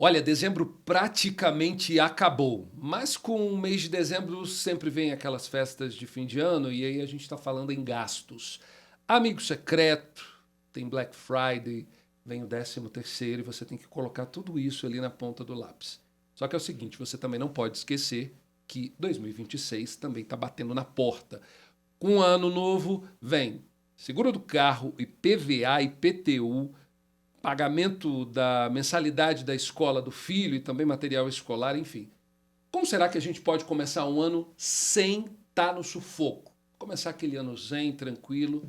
Olha, dezembro praticamente acabou, mas com o mês de dezembro sempre vem aquelas festas de fim de ano e aí a gente está falando em gastos. Amigo secreto, tem Black Friday, vem o 13º e você tem que colocar tudo isso ali na ponta do lápis. Só que é o seguinte, você também não pode esquecer que 2026 também está batendo na porta. Com o ano novo vem seguro do carro, IPVA, IPTU, pagamento da mensalidade da escola do filho e também material escolar, enfim. Como será que a gente pode começar um ano sem estar no sufoco? Começar aquele ano zen, tranquilo.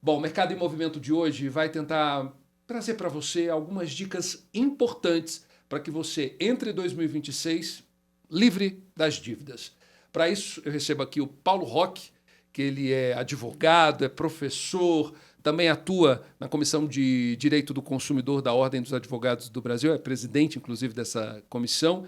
Bom, o Mercado em Movimento de hoje vai tentar trazer para você algumas dicas importantes para que você entre 2026 livre das dívidas. Para isso, eu recebo aqui o Paulo Roque, que ele é advogado, é professor, também atua na Comissão de Direito do Consumidor da Ordem dos Advogados do Brasil, é presidente, inclusive, dessa comissão.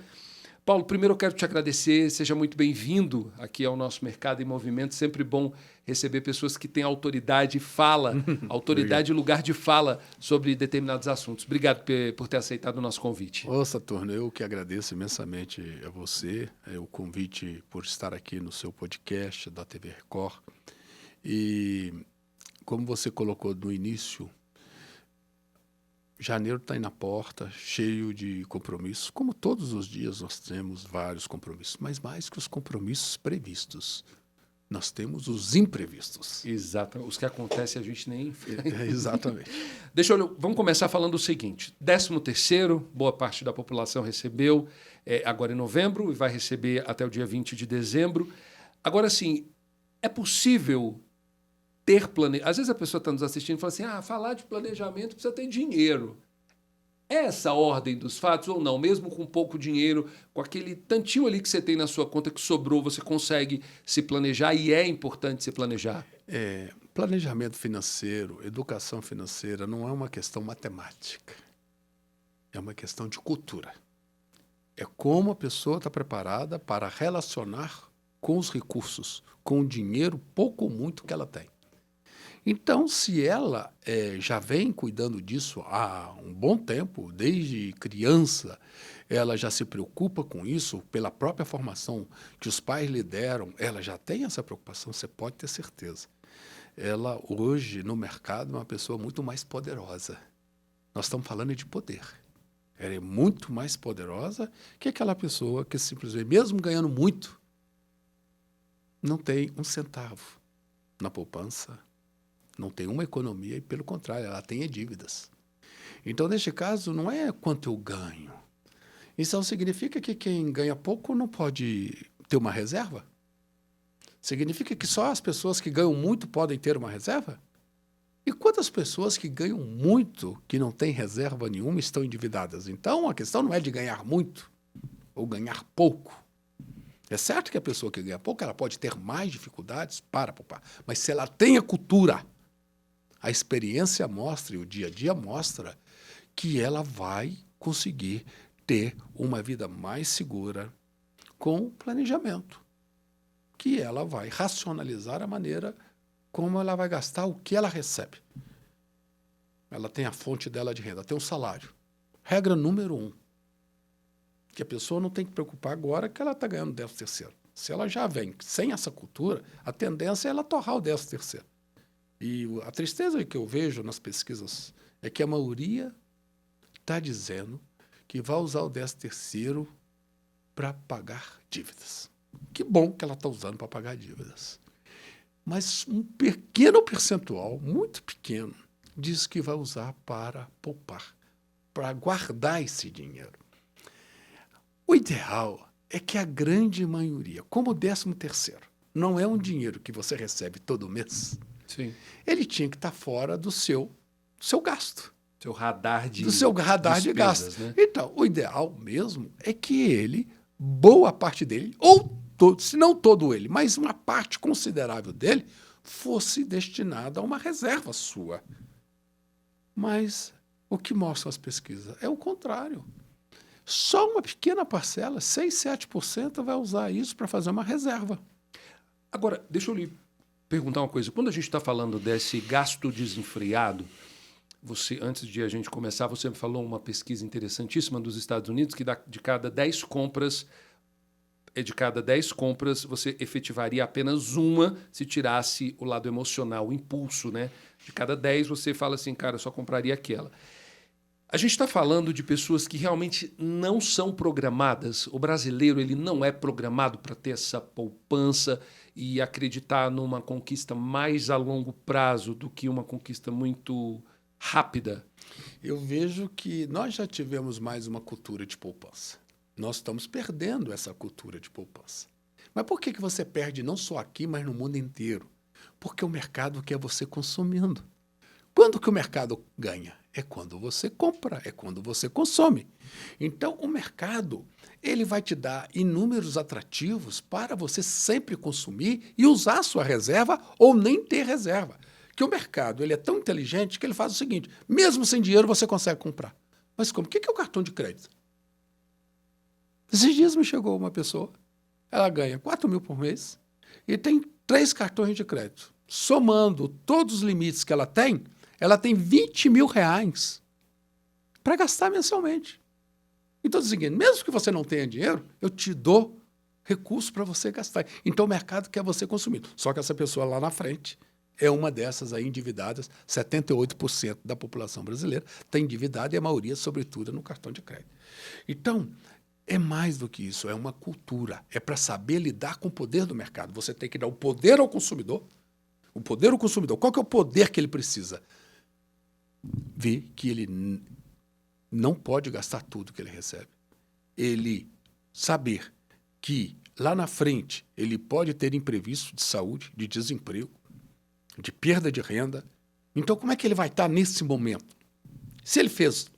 Paulo, primeiro eu quero te agradecer, seja muito bem-vindo aqui ao nosso Mercado em Movimento, sempre bom receber pessoas que têm autoridade e fala, autoridade e lugar de fala sobre determinados assuntos. Obrigado por ter aceitado o nosso convite. Ô, Saturno, eu que agradeço imensamente a você, o convite por estar aqui no seu podcast da TV Record. E como você colocou no início, janeiro está aí na porta, cheio de compromissos. Como todos os dias nós temos vários compromissos, mas mais que os compromissos previstos, nós temos os imprevistos. Exato, os que acontecem a gente nem... Exatamente. Vamos começar falando o seguinte, 13º, boa parte da população recebeu agora em novembro e vai receber até o dia 20 de dezembro. Agora, sim, é possível ter planejamento? Às vezes a pessoa está nos assistindo e fala assim, falar de planejamento precisa ter dinheiro. É essa ordem dos fatos ou não? Mesmo com pouco dinheiro, com aquele tantinho ali que você tem na sua conta que sobrou, você consegue se planejar e é importante se planejar? Planejamento financeiro, educação financeira não é uma questão matemática. É uma questão de cultura. É como a pessoa está preparada para relacionar com os recursos, com o dinheiro, pouco ou muito que ela tem. Então, se ela já vem cuidando disso há um bom tempo, desde criança, ela já se preocupa com isso, pela própria formação que os pais lhe deram, ela já tem essa preocupação, você pode ter certeza. Ela, hoje, no mercado, é uma pessoa muito mais poderosa. Nós estamos falando de poder. Ela é muito mais poderosa que aquela pessoa que simplesmente, mesmo ganhando muito, não tem um centavo na poupança, não tem uma economia e, pelo contrário, ela tem dívidas. Então, neste caso, não é quanto eu ganho. Isso significa que quem ganha pouco não pode ter uma reserva? Significa que só as pessoas que ganham muito podem ter uma reserva? E quantas pessoas que ganham muito, que não têm reserva nenhuma, estão endividadas? Então, a questão não é de ganhar muito ou ganhar pouco. É certo que a pessoa que ganha pouco, ela pode ter mais dificuldades para poupar. Mas se ela tem a cultura, a experiência mostra e o dia a dia mostra que ela vai conseguir ter uma vida mais segura com planejamento, que ela vai racionalizar a maneira como ela vai gastar o que ela recebe. Ela tem a fonte dela de renda, tem um salário. Regra número 1, que a pessoa não tem que preocupar agora que ela está ganhando 13º. Se ela já vem sem essa cultura, a tendência é ela torrar o 13º. E a tristeza que eu vejo nas pesquisas é que a maioria está dizendo que vai usar o 13º para pagar dívidas. Que bom que ela está usando para pagar dívidas. Mas um pequeno percentual, muito pequeno, diz que vai usar para poupar, para guardar esse dinheiro. O ideal é que a grande maioria, como o 13º, não é um dinheiro que você recebe todo mês, Sim. Ele tinha que estar fora do seu gasto. Seu radar de do seu radar de despesas, gasto. né? Então, o ideal mesmo é que ele, boa parte dele, ou todo, se não todo ele, mas uma parte considerável dele, fosse destinada a uma reserva sua. Mas o que mostram as pesquisas é o contrário. Só uma pequena parcela, 6, 7%, vai usar isso para fazer uma reserva. Agora, deixa eu lhe perguntar uma coisa. Quando a gente está falando desse gasto desenfreado, Você, antes de a gente começar, você me falou uma pesquisa interessantíssima dos Estados Unidos que de cada 10 compras, você efetivaria apenas uma se tirasse o lado emocional, o impulso, né? De cada 10 você fala assim, cara, eu só compraria aquela. A gente está falando de pessoas que realmente não são programadas. O brasileiro ele não é programado para ter essa poupança e acreditar numa conquista mais a longo prazo do que uma conquista muito rápida. Eu vejo que nós já tivemos mais uma cultura de poupança. Nós estamos perdendo essa cultura de poupança. Mas por que você perde não só aqui, mas no mundo inteiro? Porque o mercado quer você consumindo. Quando que o mercado ganha? É quando você compra, é quando você consome. Então, o mercado ele vai te dar inúmeros atrativos para você sempre consumir e usar a sua reserva ou nem ter reserva. Que o mercado ele é tão inteligente que ele faz o seguinte, mesmo sem dinheiro você consegue comprar. Mas como? O que é o cartão de crédito? Esses dias me chegou uma pessoa, ela ganha 4 mil por mês e tem 3 cartões de crédito. Somando todos os limites que ela tem 20 mil reais para gastar mensalmente. Então, é o seguinte, mesmo que você não tenha dinheiro, eu te dou recurso para você gastar. Então, o mercado quer você consumir. Só que essa pessoa lá na frente é uma dessas aí endividadas. 78% da população brasileira está endividada e a maioria, sobretudo, no cartão de crédito. Então, é mais do que isso, é uma cultura. É para saber lidar com o poder do mercado. Você tem que dar o poder ao consumidor. O poder ao consumidor. Qual que é o poder que ele precisa? Ver que ele não pode gastar tudo que ele recebe. Ele saber que lá na frente ele pode ter imprevisto de saúde, de desemprego, de perda de renda. Então, como é que ele vai estar nesse momento? Se ele fez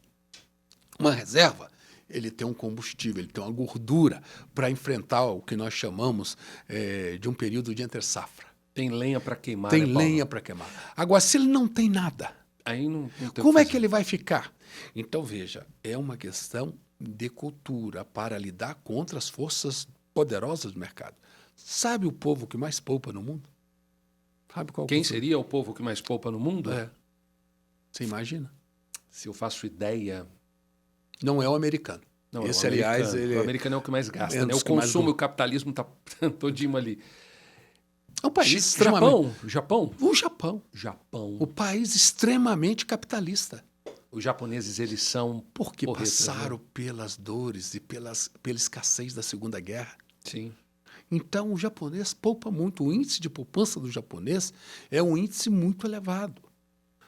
uma reserva, ele tem um combustível, ele tem uma gordura para enfrentar o que nós chamamos de um período de entre-safra. Tem lenha para queimar, Tem né, Paulo? lenha para queimar. Agora, se ele não tem nada, aí não tem como é que ele vai ficar? Então, veja, é uma questão de cultura para lidar contra as forças poderosas do mercado. Sabe o povo que mais poupa no mundo? Sabe qual Quem seria o povo que mais poupa no mundo? Você imagina? Se eu faço ideia... Não é o americano. Não, esse, é o americano. aliás, ele O americano é o que mais gasta, né? O que mais consumo e o capitalismo está todinho ali. É um país extremamente... Japão? O Japão. Japão. O país extremamente capitalista. Os japoneses, eles são... Porque porretas, passaram né? pelas dores e pela escassez da Segunda Guerra. Sim. Então, o japonês poupa muito. O índice de poupança do japonês é um índice muito elevado.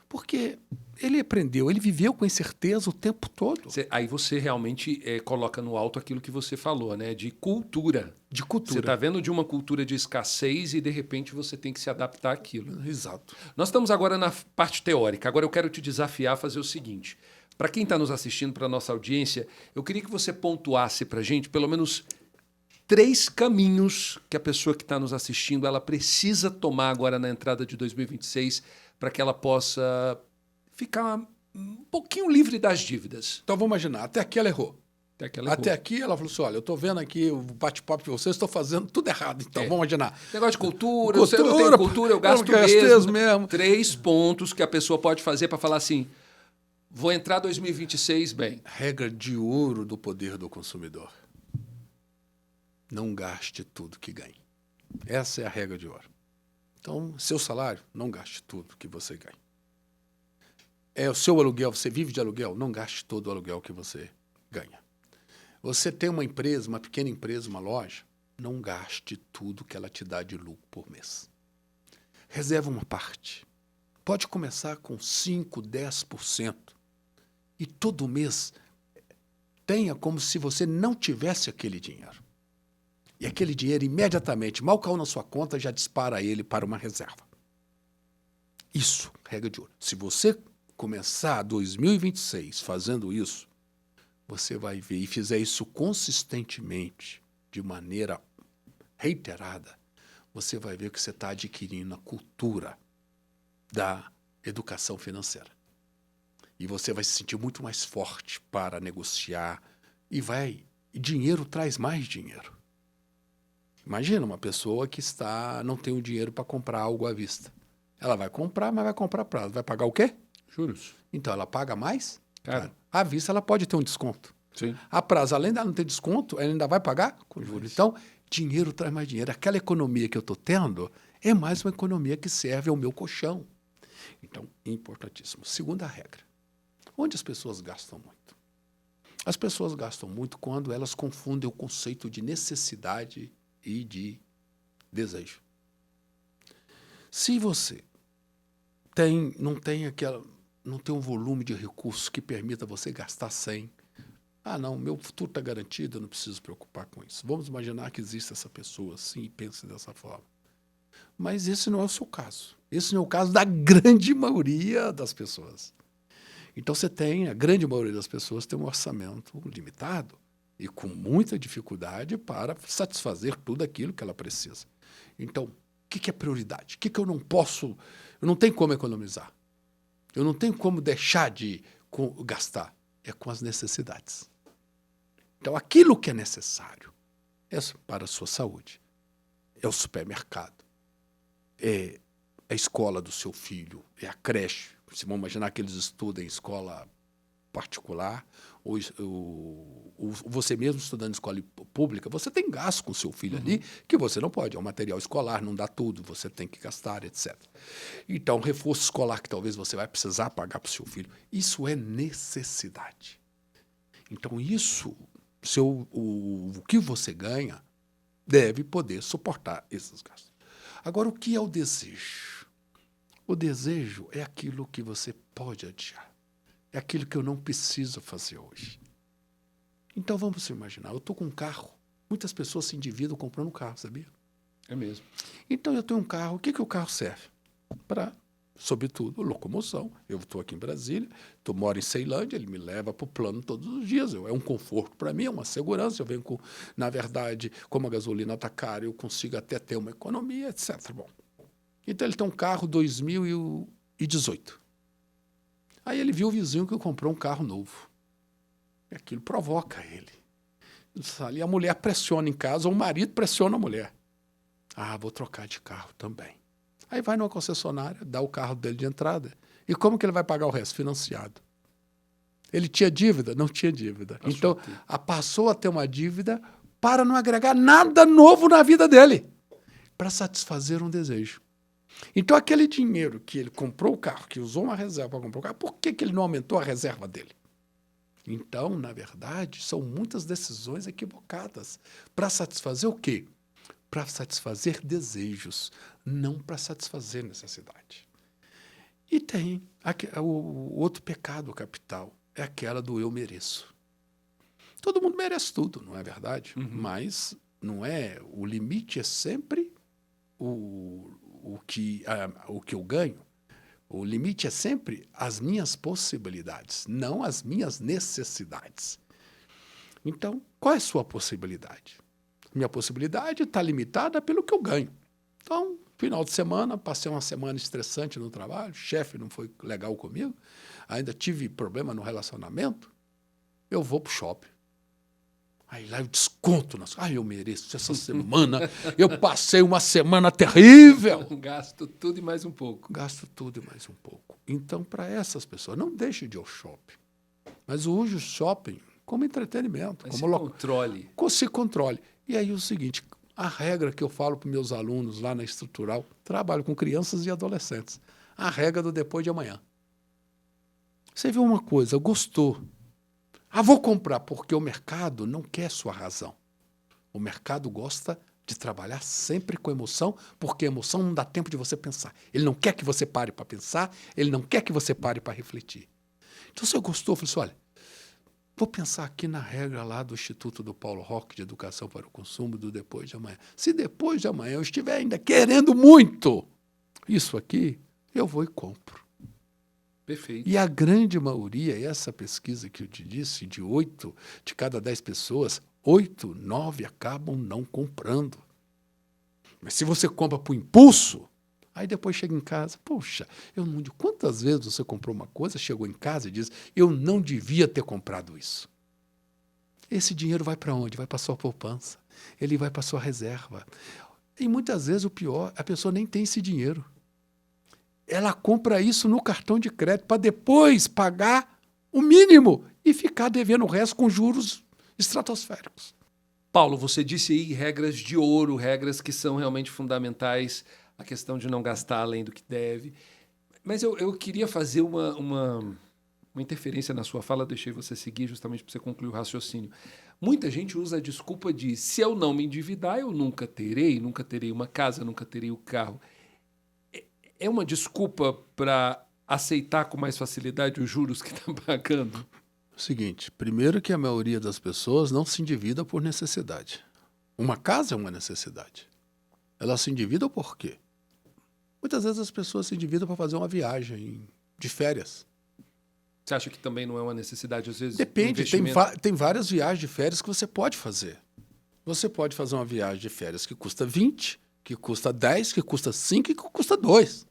Porque ele aprendeu, ele viveu com incerteza o tempo todo. Aí você realmente coloca no alto aquilo que você falou, né? De cultura. De cultura. Você está vendo de uma cultura de escassez e, de repente, você tem que se adaptar àquilo. Exato. Nós estamos agora na parte teórica. Agora eu quero te desafiar a fazer o seguinte. Para quem está nos assistindo, para a nossa audiência, eu queria que você pontuasse para a gente pelo menos 3 caminhos que a pessoa que está nos assistindo ela precisa tomar agora na entrada de 2026 para que ela possa ficar um pouquinho livre das dívidas. Então, vamos imaginar, até aqui ela errou. Até aqui ela falou assim, olha, eu estou vendo aqui o bate-papo de vocês, estou fazendo tudo errado. Então, vamos imaginar. Negócio de cultura, você não tem cultura, eu gasto mesmo. 3 pontos que a pessoa pode fazer para falar assim, vou entrar 2026 bem. Regra de ouro do poder do consumidor. Não gaste tudo que ganhe. Essa é a regra de ouro. Então, seu salário, não gaste tudo que você ganha. É o seu aluguel, você vive de aluguel, não gaste todo o aluguel que você ganha. Você tem uma empresa, uma pequena empresa, uma loja, não gaste tudo que ela te dá de lucro por mês. Reserva uma parte. Pode começar com 5%, 10%. E todo mês tenha como se você não tivesse aquele dinheiro. E aquele dinheiro imediatamente, mal caiu na sua conta, já dispara ele para uma reserva. Isso, regra de ouro. Se você começar 2026 fazendo isso, você vai ver e fizer isso consistentemente, de maneira reiterada, você vai ver que você está adquirindo a cultura da educação financeira. E você vai se sentir muito mais forte para negociar e dinheiro traz mais dinheiro. Imagina uma pessoa que não tem o dinheiro para comprar algo à vista. Ela vai comprar, mas vai comprar para ela. Vai pagar o quê? Juros. Então, ela paga mais? Cara. À vista, ela pode ter um desconto. Sim. A prazo, além de ela não ter desconto, ela ainda vai pagar com juros. Então, dinheiro traz mais dinheiro. Aquela economia que eu estou tendo é mais uma economia que serve ao meu colchão. Então, importantíssimo. Segunda regra. Onde as pessoas gastam muito? As pessoas gastam muito quando elas confundem o conceito de necessidade e de desejo. Se você não tem um volume de recursos que permita você gastar 100, não, meu futuro está garantido, eu não preciso preocupar com isso. Vamos imaginar que existe essa pessoa assim e pense dessa forma. Mas esse não é o seu caso. Esse não é o caso da grande maioria das pessoas. Então a grande maioria das pessoas tem um orçamento limitado e com muita dificuldade para satisfazer tudo aquilo que ela precisa. Então, o que é prioridade? O que eu não posso, eu não tenho como economizar? Eu não tenho como deixar de gastar. É com as necessidades. Então, aquilo que é necessário é para a sua saúde. É o supermercado. É a escola do seu filho. É a creche. Se vamos imaginar que eles estudam em escola particular, ou você mesmo estudando em escola pública, você tem gasto com o seu filho ali que você não pode. É um material escolar, não dá tudo, você tem que gastar, etc. Então, reforço escolar que talvez você vai precisar pagar para o seu filho, isso é necessidade. Então, o que você ganha deve poder suportar esses gastos. Agora, o que é o desejo? O desejo é aquilo que você pode adiar. É aquilo que eu não preciso fazer hoje. Então, vamos imaginar, eu estou com um carro. Muitas pessoas se endividam comprando um carro, sabia? É mesmo. Então, eu tenho um carro. O que o carro serve? Para, sobretudo, locomoção. Eu estou aqui em Brasília, moro em Ceilândia, ele me leva para o plano todos os dias. É um conforto para mim, é uma segurança. Eu venho com, na verdade, como a gasolina está cara, eu consigo até ter uma economia, etc. Bom, então ele tem um carro 2018. Aí ele viu o vizinho que comprou um carro novo. E aquilo provoca ele. E a mulher pressiona em casa, ou o marido pressiona a mulher. Vou trocar de carro também. Aí vai numa concessionária, dá o carro dele de entrada. E como que ele vai pagar o resto? Financiado. Ele tinha dívida? Não tinha dívida. Então, passou a ter uma dívida para não agregar nada novo na vida dele, para satisfazer um desejo. Então, aquele dinheiro que ele comprou o carro, que usou uma reserva para comprar o carro, por que ele não aumentou a reserva dele? Então, na verdade, são muitas decisões equivocadas. Para satisfazer o quê? Para satisfazer desejos, não para satisfazer necessidade. E tem o outro pecado capital, é aquela do eu mereço. Todo mundo merece tudo, não é verdade? Mas não é. O limite é sempre o que eu ganho. O limite é sempre as minhas possibilidades, não as minhas necessidades. Então, qual é a sua possibilidade? Minha possibilidade está limitada pelo que eu ganho. Então, final de semana, passei uma semana estressante no trabalho, o chefe não foi legal comigo, ainda tive problema no relacionamento, eu vou para o shopping. Aí lá eu desconto. Eu mereço. Essa semana eu passei uma semana terrível. Gasto tudo e mais um pouco. Gasto tudo e mais um pouco. Então, para essas pessoas, não deixe de ir ao shopping. Mas use o shopping como entretenimento. Mas como controle. Se controle. E aí o seguinte, a regra que eu falo para os meus alunos lá na Estrutural, trabalho com crianças e adolescentes, a regra do depois de amanhã. Você viu uma coisa, gostou. Vou comprar, porque o mercado não quer sua razão. O mercado gosta de trabalhar sempre com emoção, porque a emoção não dá tempo de você pensar. Ele não quer que você pare para pensar, ele não quer que você pare para refletir. Então, se eu gostou, eu falei assim, olha, vou pensar aqui na regra lá do Instituto do Paulo Roque de Educação para o Consumo do depois de amanhã. Se depois de amanhã eu estiver ainda querendo muito isso aqui, eu vou e compro. Perfeito. E a grande maioria, essa pesquisa que eu te disse, de 8 de cada 10 pessoas, 8, 9 acabam não comprando. Mas se você compra por impulso, aí depois chega em casa, poxa, eu não digo quantas vezes você comprou uma coisa, chegou em casa e diz, eu não devia ter comprado isso. Esse dinheiro vai para onde? Vai para a sua poupança, ele vai para a sua reserva. E muitas vezes o pior, a pessoa nem tem esse dinheiro. ela compra isso no cartão de crédito para depois pagar o mínimo e ficar devendo o resto com juros estratosféricos. Paulo, você disse aí regras de ouro, regras que são realmente fundamentais, a questão de não gastar além do que deve. Mas eu queria fazer uma interferência na sua fala, deixei você seguir justamente para você concluir o raciocínio. Muita gente usa a desculpa de se eu não me endividar, eu nunca terei uma casa, nunca terei o carro. É uma desculpa para aceitar com mais facilidade os juros que está pagando? O seguinte, primeiro que a maioria das pessoas não se endivida por necessidade. Uma casa é uma necessidade. Ela se endivida por quê? Muitas vezes as pessoas se endividam para fazer uma viagem de férias. Você acha que também não é uma necessidade, às vezes? Depende, tem várias viagens de férias que você pode fazer. Você pode fazer uma viagem de férias que custa 20, que custa 10, que custa 5 e que custa 2.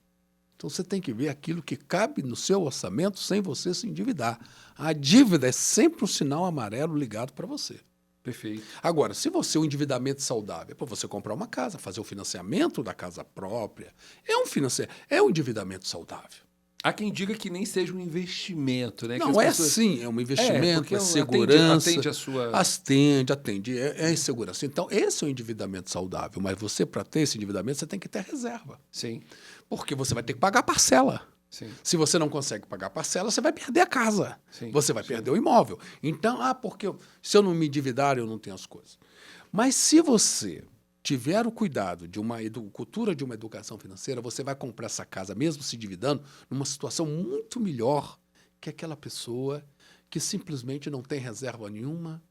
Então você tem que ver aquilo que cabe no seu orçamento sem você se endividar. A dívida é sempre um sinal amarelo ligado para você. Perfeito. Agora, se você o endividamento saudável é para você comprar uma casa, fazer o financiamento da casa própria, é um endividamento saudável. Há quem diga que nem seja um investimento, né? Não, é sim, é um investimento, é segurança. Atende a sua... Atende, é insegurança. Então, esse é o endividamento saudável, mas você, para ter esse endividamento, você tem que ter reserva. Sim. Porque você vai ter que pagar parcela. Sim. Se você não consegue pagar parcela, você vai perder a casa. Sim. Você vai perder o imóvel. Então, porque se eu não me endividar, eu não tenho as coisas. Mas se você tiver o cuidado de uma cultura de uma educação financeira, você vai comprar essa casa, mesmo se endividando, numa situação muito melhor que aquela pessoa que simplesmente não tem reserva nenhuma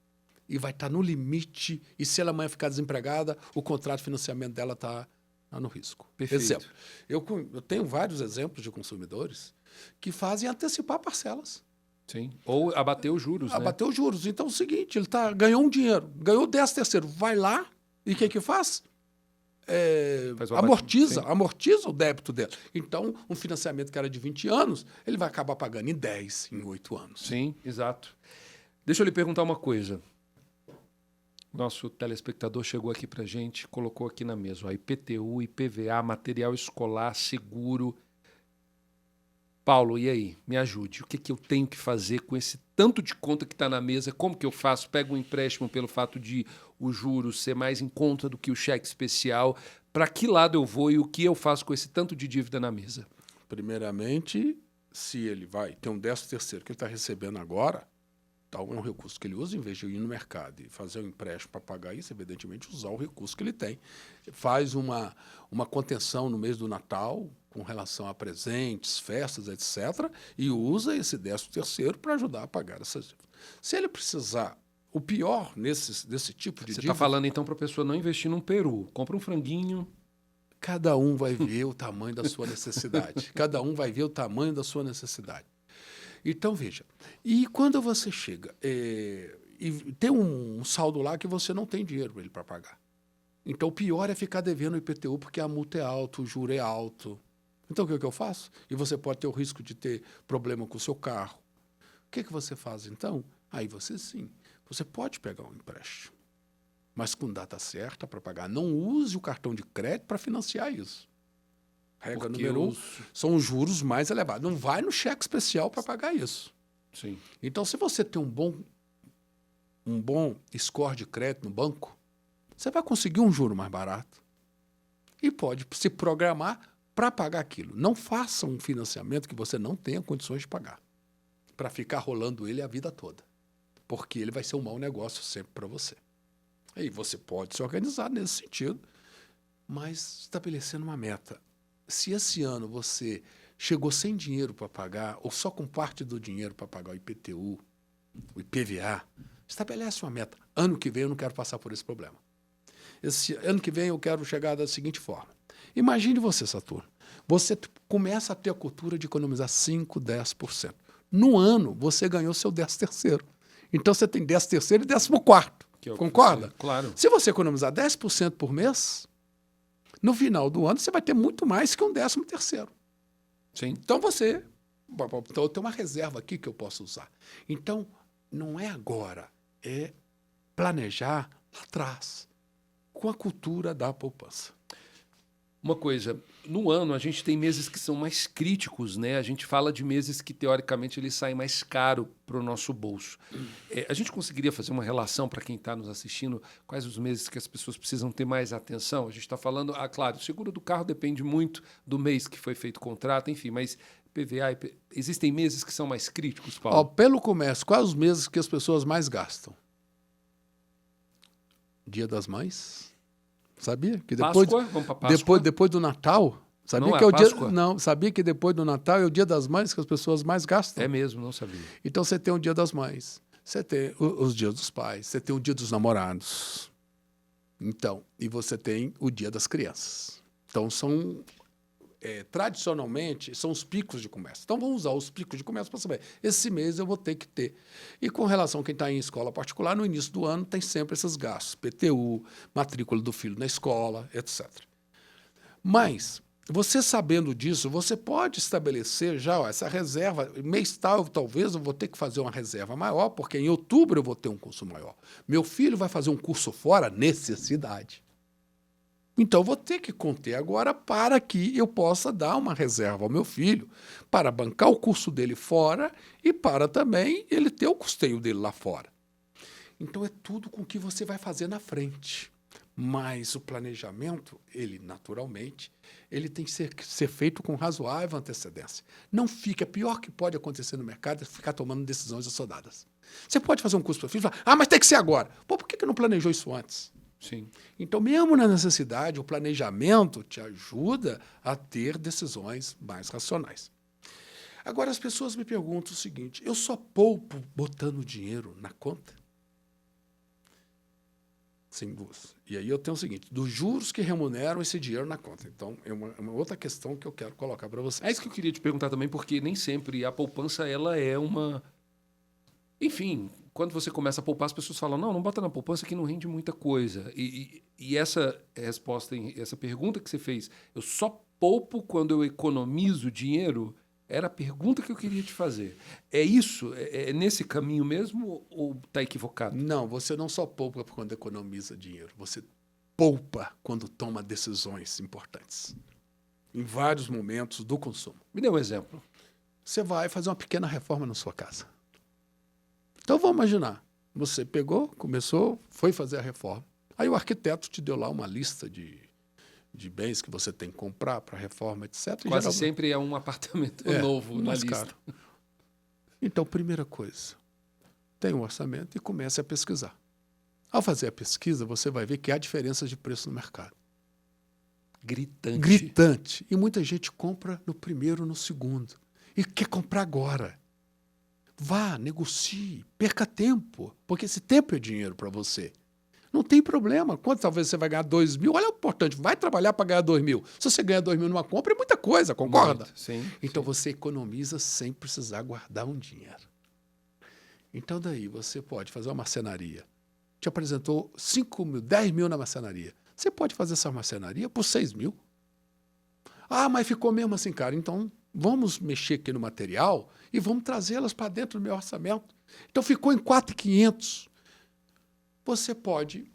e vai estar no limite, e se ela amanhã ficar desempregada, o contrato de financiamento dela está no risco. Perfeito. Exemplo, eu tenho vários exemplos de consumidores que fazem antecipar parcelas. Sim. Ou abater os juros, né? Abater os juros. Então é o seguinte, ele ganhou um dinheiro, ganhou 10/3, vai lá e o que faz? Amortiza o débito dele. Então, um financiamento que era de 20 anos, ele vai acabar pagando em 10, em 8 anos. Sim, exato. Deixa eu lhe perguntar uma coisa. Nosso telespectador chegou aqui para a gente, colocou aqui na mesa, ó, IPTU, IPVA, material escolar, seguro. Paulo, e aí? Me ajude. O que eu tenho que fazer com esse tanto de conta que está na mesa? Como que eu faço? Pego um empréstimo pelo fato de o juros ser mais em conta do que o cheque especial? Para que lado eu vou e o que eu faço com esse tanto de dívida na mesa? Primeiramente, se ele vai ter um 10/3 que ele está recebendo agora, é um recurso que ele usa, em vez de ir no mercado e fazer um empréstimo para pagar isso, evidentemente usar o recurso que ele tem. Faz uma contenção no mês do Natal, com relação a presentes, festas, etc., e usa esse 10/3 para ajudar a pagar essas dívidas. Se ele precisar, o pior desse tipo de dívida... Você está falando, então, para a pessoa não investir num peru. Compra um franguinho. Cada um vai ver o tamanho da sua necessidade. Cada um vai ver o tamanho da sua necessidade. Então, veja, e quando você chega e tem um saldo lá que você não tem dinheiro para pagar. Então, o pior é ficar devendo o IPTU, porque a multa é alta, o juro é alto. Então, o que eu faço? E você pode ter o risco de ter problema com o seu carro. O que você faz, então? Aí você pode pegar um empréstimo, mas com data certa para pagar. Não use o cartão de crédito para financiar isso. Regra número 1, são os juros mais elevados. Não vai no cheque especial para pagar isso. Sim. Então, se você tem um bom score de crédito no banco, você vai conseguir um juro mais barato e pode se programar para pagar aquilo. Não faça um financiamento que você não tenha condições de pagar, para ficar rolando ele a vida toda, porque ele vai ser um mau negócio sempre para você. Aí você pode se organizar nesse sentido, mas estabelecendo uma meta. Se esse ano você chegou sem dinheiro para pagar, ou só com parte do dinheiro para pagar o IPTU, o IPVA, estabelece uma meta. Ano que vem eu não quero passar por esse problema. Esse ano que vem eu quero chegar da seguinte forma. Imagine você, Saturno. Você começa a ter a cultura de economizar 5%, 10%. No ano, você ganhou seu 10/3. Então, você tem 10/3 e 14º. Concorda? Claro. Se você economizar 10% por mês, no final do ano, você vai ter muito mais que um 13º. Sim. Então, eu tenho uma reserva aqui que eu posso usar. Então, não é agora, é planejar lá atrás, com a cultura da poupança. Uma coisa, no ano a gente tem meses que são mais críticos, né? A gente fala de meses que, teoricamente, eles saem mais caro para o nosso bolso. A gente conseguiria fazer uma relação para quem está nos assistindo, quais os meses que as pessoas precisam ter mais atenção? A gente está falando, claro, o seguro do carro depende muito do mês que foi feito o contrato, enfim, mas PVA, existem meses que são mais críticos, Paulo? Pelo comércio, quais os meses que as pessoas mais gastam? Dia das Mães. Sabia? Que depois, Páscoa? Vamos para Páscoa? Depois do Natal. Sabia Não que é é o dia, Páscoa? não, sabia que depois do Natal é o Dia das Mães que as pessoas mais gastam? É mesmo, não sabia. Então você tem o Dia das Mães, você tem os dias dos pais, você tem o Dia dos Namorados. Então, e você tem o Dia das Crianças. Então tradicionalmente, são os picos de comércio. Então, vamos usar os picos de comércio para saber. Esse mês eu vou ter que ter. E com relação a quem está em escola particular, no início do ano tem sempre esses gastos. PTU, matrícula do filho na escola, etc. Mas, você sabendo disso, você pode estabelecer já essa reserva. Mês tal, talvez eu vou ter que fazer uma reserva maior, porque em outubro eu vou ter um curso maior. Meu filho vai fazer um curso fora, necessidade. Então, eu vou ter que conter agora para que eu possa dar uma reserva ao meu filho para bancar o curso dele fora e para também ele ter o custeio dele lá fora. Então, é tudo com o que você vai fazer na frente. Mas o planejamento, ele naturalmente, ele tem que ser feito com razoável antecedência. Não fica, pior que pode acontecer no mercado é ficar tomando decisões assodadas. Você pode fazer um curso para o filho e falar, mas tem que ser agora. Pô, por que não planejou isso antes? Sim. Então, mesmo na necessidade, o planejamento te ajuda a ter decisões mais racionais. Agora, as pessoas me perguntam o seguinte, eu só poupo botando dinheiro na conta? Sim, e aí eu tenho o seguinte, dos juros que remuneram esse dinheiro na conta. Então, é uma outra questão que eu quero colocar para vocês. É isso que eu queria te perguntar também, porque nem sempre a poupança ela é uma... Enfim, quando você começa a poupar, as pessoas falam, não bota na poupança que não rende muita coisa. E essa resposta, essa pergunta que você fez, eu só poupo quando eu economizo dinheiro, era a pergunta que eu queria te fazer. É isso? É nesse caminho mesmo ou está equivocado? Não, você não só poupa quando economiza dinheiro, você poupa quando toma decisões importantes. Em vários momentos do consumo. Me dê um exemplo. Você vai fazer uma pequena reforma na sua casa. Então, vamos imaginar, você pegou, começou, foi fazer a reforma. Aí o arquiteto te deu lá uma lista de bens que você tem que comprar para a reforma, etc. Quase sempre é um apartamento novo na lista. Caro. Então, primeira coisa, tem um orçamento e comece a pesquisar. Ao fazer a pesquisa, você vai ver que há diferenças de preço no mercado. Gritante. Gritante. E muita gente compra no primeiro, no segundo. E quer comprar agora. Vá, negocie, perca tempo, porque esse tempo é dinheiro para você. Não tem problema. Quanto talvez você vai ganhar 2 mil? Olha o importante, vai trabalhar para ganhar 2 mil. Se você ganhar 2 mil numa compra, é muita coisa, concorda? Muito, sim. Então sim. você economiza sem precisar guardar um dinheiro. Então daí você pode fazer uma marcenaria. Te apresentou 5 mil, 10 mil na marcenaria. Você pode fazer essa marcenaria por 6 mil. Ah, mas ficou mesmo assim, cara. Então vamos mexer aqui no material e vamos trazê-las para dentro do meu orçamento. Então ficou em 4.500. Você pode...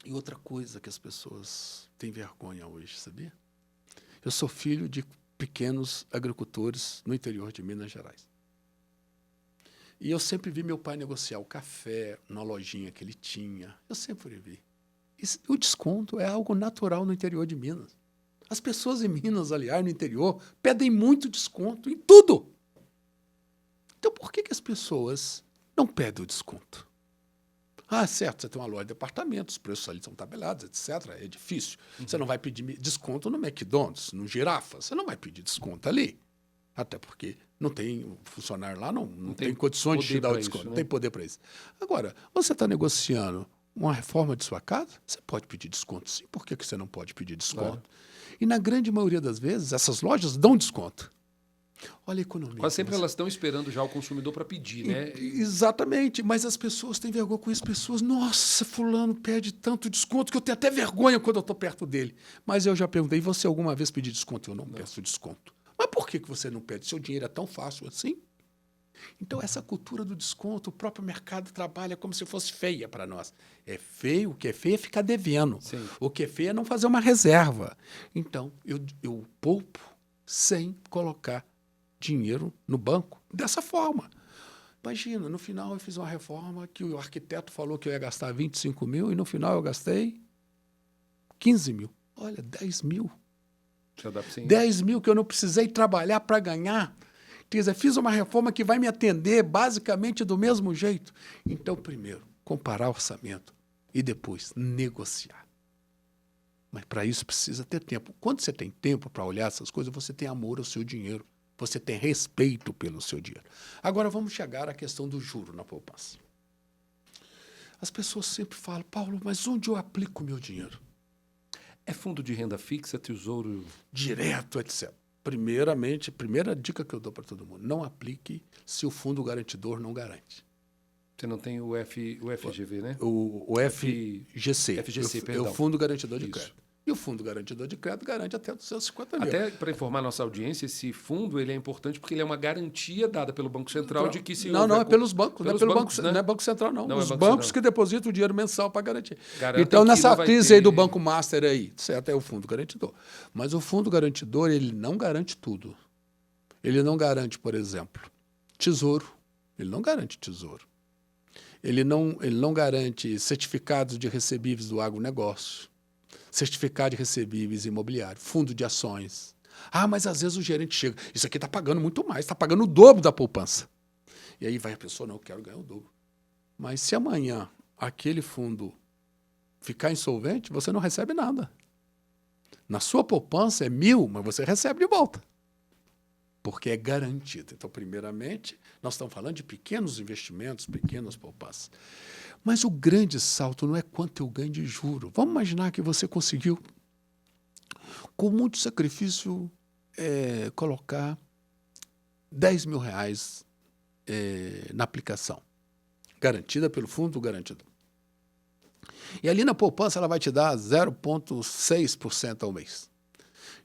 E outra coisa que as pessoas têm vergonha hoje, sabia? Eu sou filho de pequenos agricultores no interior de Minas Gerais. E eu sempre vi meu pai negociar o café na lojinha que ele tinha. Eu sempre vi. O desconto é algo natural no interior de Minas. As pessoas em Minas, aliás, no interior, pedem muito desconto em tudo. Então, por que as pessoas não pedem o desconto? Ah, certo, você tem uma loja de departamentos, os preços ali são tabelados, etc. É difícil. Você não vai pedir desconto no McDonald's, no Girafa. Você não vai pedir desconto ali. Até porque não tem funcionário lá, não tem condições de te dar o desconto. Isso, né? Não tem poder para isso. Agora, você está negociando uma reforma de sua casa, você pode pedir desconto sim. Por que você não pode pedir desconto? Claro. E na grande maioria das vezes, essas lojas dão desconto. Olha a economia. Quase sempre elas estão esperando já o consumidor para pedir, né? Exatamente, mas as pessoas têm vergonha com isso. Pessoas, nossa, fulano pede tanto desconto que eu tenho até vergonha quando eu estou perto dele. Mas eu já perguntei, você alguma vez pediu desconto? Eu não peço desconto. Mas por que você não pede? Seu dinheiro é tão fácil assim? Então, essa cultura do desconto, o próprio mercado trabalha como se fosse feia para nós. É feio, o que é feio é ficar devendo. Sim. O que é feio é não fazer uma reserva. Então, eu poupo sem colocar dinheiro no banco dessa forma. Imagina, no final eu fiz uma reforma que o arquiteto falou que eu ia gastar 25 mil e no final eu gastei 15 mil. Olha, 10 mil. Já dá pra você 10 mil que eu não precisei trabalhar para ganhar. Quer dizer, fiz uma reforma que vai me atender basicamente do mesmo jeito. Então, primeiro, comparar orçamento e depois negociar. Mas para isso precisa ter tempo. Quando você tem tempo para olhar essas coisas, você tem amor ao seu dinheiro. Você tem respeito pelo seu dinheiro. Agora vamos chegar à questão do juro na poupança. As pessoas sempre falam, Paulo, mas onde eu aplico o meu dinheiro? É fundo de renda fixa, tesouro? Direto, etc. Primeiramente, primeira dica que eu dou para todo mundo, não aplique se o fundo garantidor não garante. Você não tem o FGV, né? O FGC, FGC, é perdão. o Fundo Garantidor de Isso. Crédito. E o Fundo Garantidor de Crédito garante até 250 mil. Até para informar nossa audiência, esse fundo ele é importante porque ele é uma garantia dada pelo Banco Central de que se Não, houver é pelos bancos. pelos não é pelo bancos, banco, né? não é Banco Central, não. Não é Os Banco bancos Central. que depositam o dinheiro mensal para garantir. Garantem Então, que nessa não vai crise ter- aí do Banco Master aí, certo, é o Fundo Garantidor. Mas o Fundo Garantidor, ele não garante tudo. Ele não garante, por exemplo, tesouro. Ele não garante tesouro. Ele não garante certificados de recebíveis do agronegócio, certificado de recebíveis imobiliário, fundo de ações. Ah, mas às vezes o gerente chega, isso aqui está pagando muito mais, está pagando o dobro da poupança. E aí vai a pessoa, não, eu quero ganhar o dobro. Mas se amanhã aquele fundo ficar insolvente, você não recebe nada. Na sua poupança é 1.000, mas você recebe de volta. Porque é garantido. Então, primeiramente, nós estamos falando de pequenos investimentos, pequenas poupanças. Mas o grande salto não é quanto eu ganho de juro. Vamos imaginar que você conseguiu, com muito sacrifício, colocar 10 mil reais na aplicação, garantida pelo fundo garantidor. E ali na poupança ela vai te dar 0,6% ao mês.